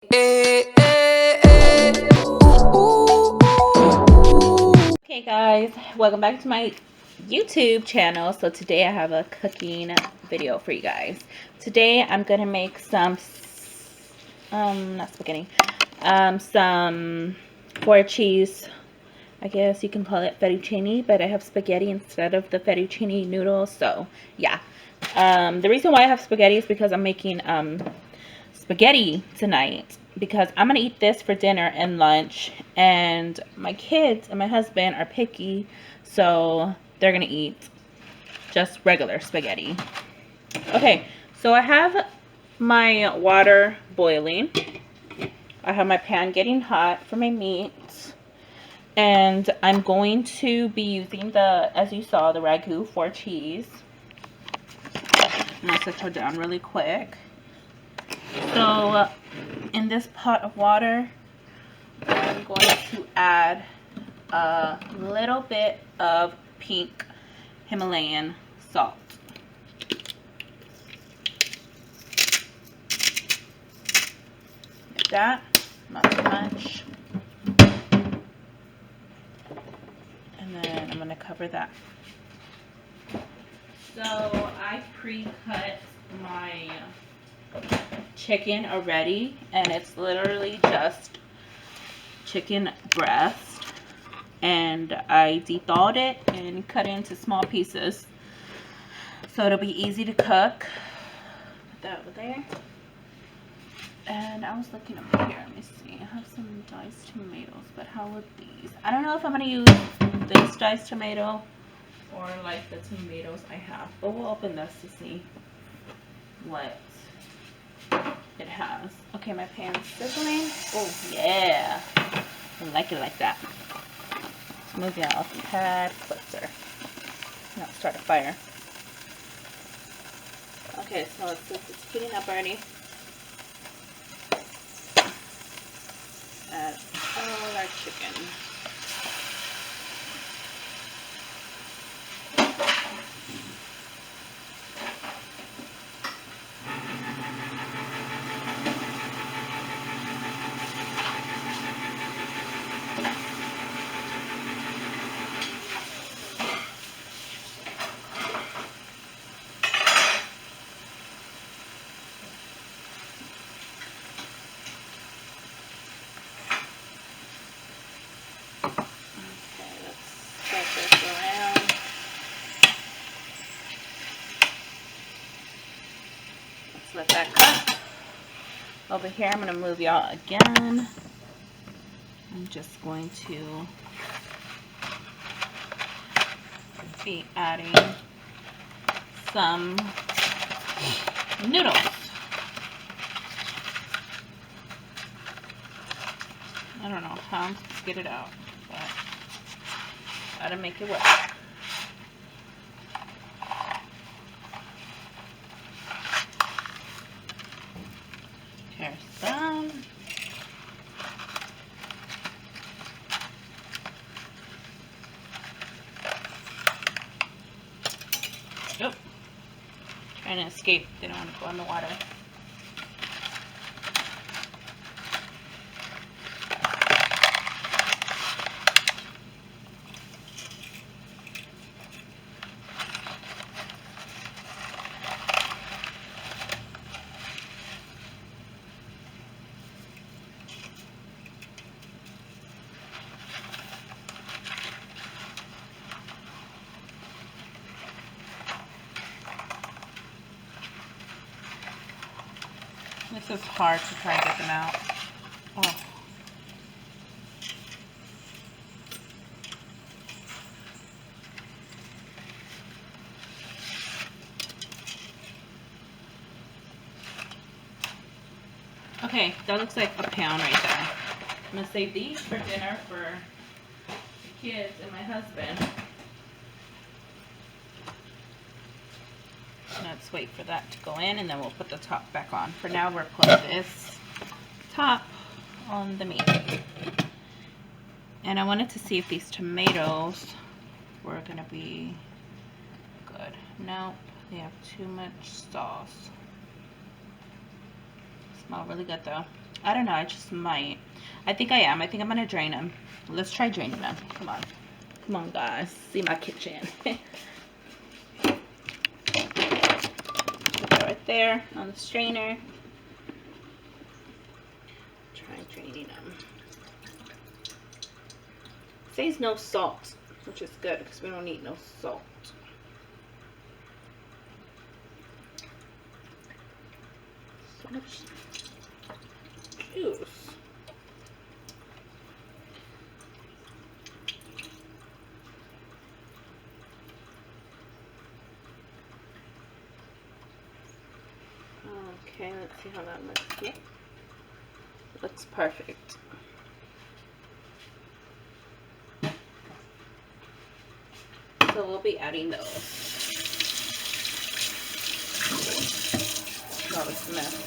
Okay guys, welcome back to my YouTube channel. So today I have a cooking video for you guys. Today I'm gonna make some not spaghetti, some 4-cheese, I guess you can call it fettuccine, but I have spaghetti instead of the fettuccine noodles. So yeah, the reason why I have spaghetti is because I'm making spaghetti tonight, because I'm gonna eat this for dinner and lunch, and my kids and my husband are picky, so they're gonna eat just regular spaghetti. Okay, so I have my water boiling. I have my pan getting hot for my meat, and I'm going to be using the, as you saw, the ragu 4-cheese. I'm gonna set her down really quick. So in this pot of water, I'm going to add a little bit of pink Himalayan salt. Like that, not too much. And then I'm going to cover that. So I pre-cut my chicken already, and it's literally just chicken breast, and I de-thawed it and cut it into small pieces so it'll be easy to cook. Put that over there. And I was looking over here, let me see, I have some diced tomatoes, but how would these, I don't know if I'm going to use this diced tomato or like the tomatoes I have, but we'll open this to see what it has. Okay, my pan's sizzling. Oh yeah, I like it like that. Let's move it out a tad closer. Now start a fire. Okay, so it's heating up already. Add all our chicken. Let that cook. Over here, I'm going to move y'all again. I'm just going to be adding some noodles. I don't know how I'm supposed to get it out, but gotta make it work. Here's some. Oh, trying to escape. They don't want to go in the water. This is hard to try to get them out. Oh. Okay, that looks like a pound right there. I'm going to save these for dinner for the kids and my husband. Let's wait for that to go in, and then we'll put the top back on. For now, we're putting this top on the meat. And I wanted to see if these tomatoes were going to be good. Nope, they have too much sauce. Smell really good though. I don't know, I just might. I think I am. I think I'm gonna drain them. Let's try draining them. Come on. Come on, guys. See my kitchen. Put that right there on the strainer. Try draining them. It says no salt, which is good because we don't need no salt. So much juice. Okay, let's see how that looks. Yep. Looks perfect. So we'll be adding those. Oh, it's a mess.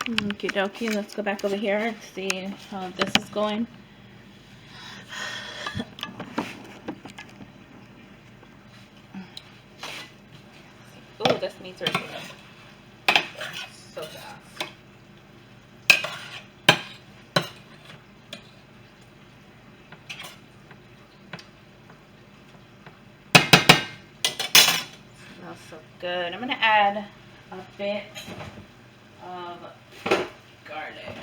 Okie dokie, let's go back over here and see how this is going. Oh, this meat's already done. So fast. Smells so good. I'm gonna add a bit of garlic.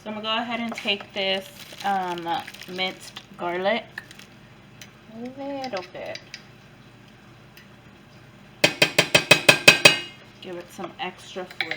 So I'm gonna go ahead and take this minced garlic, a little bit, give it some extra flavor.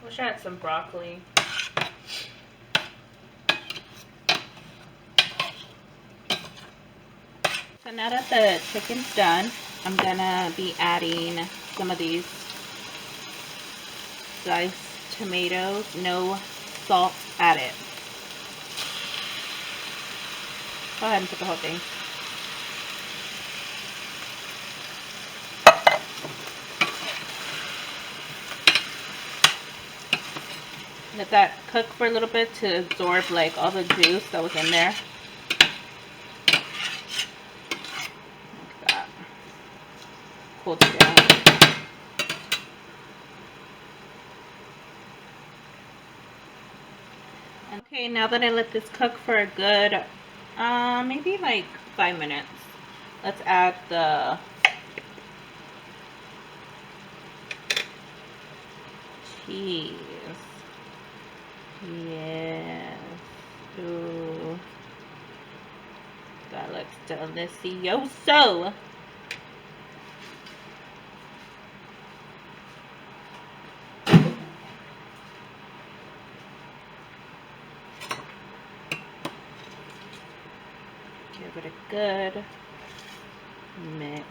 Wish I had some broccoli. So now that the chicken's done, I'm gonna be adding some of these diced tomatoes. No salt added. Go ahead and put the whole thing. Let that cook for a little bit to absorb like all the juice that was in there. Like that. Cool it down. Okay, now that I let this cook for a good, maybe like 5 minutes, let's add the cheese. Yes. Ooh. That looks delicioso. Give it a good mix.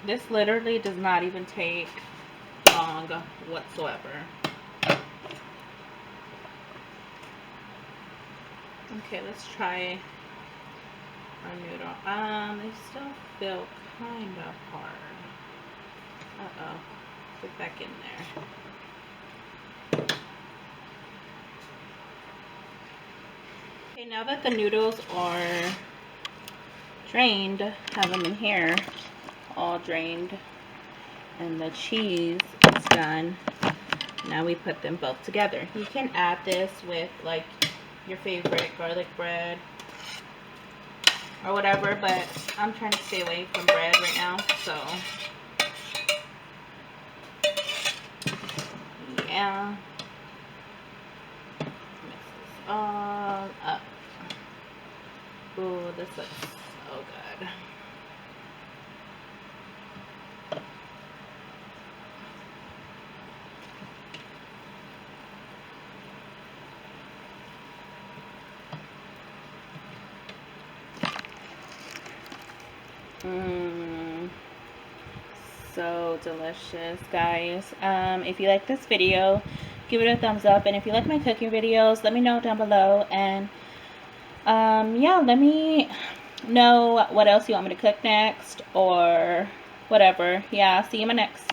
This literally does not even take long whatsoever. Okay, let's try our noodle. They still feel kind of hard. Uh-oh. Put back in there. Okay, now that the noodles are drained, have them in here, all drained, and the cheese is done. Now we put them both together. You can add this with like your favorite garlic bread or whatever, but I'm trying to stay away from bread right now, so yeah. up. Ooh, this looks so good. So delicious, guys. If you like this video, give it a thumbs up, and if you like my cooking videos, let me know down below. And yeah, let me know what else you want me to cook next or whatever. Yeah, see you in my next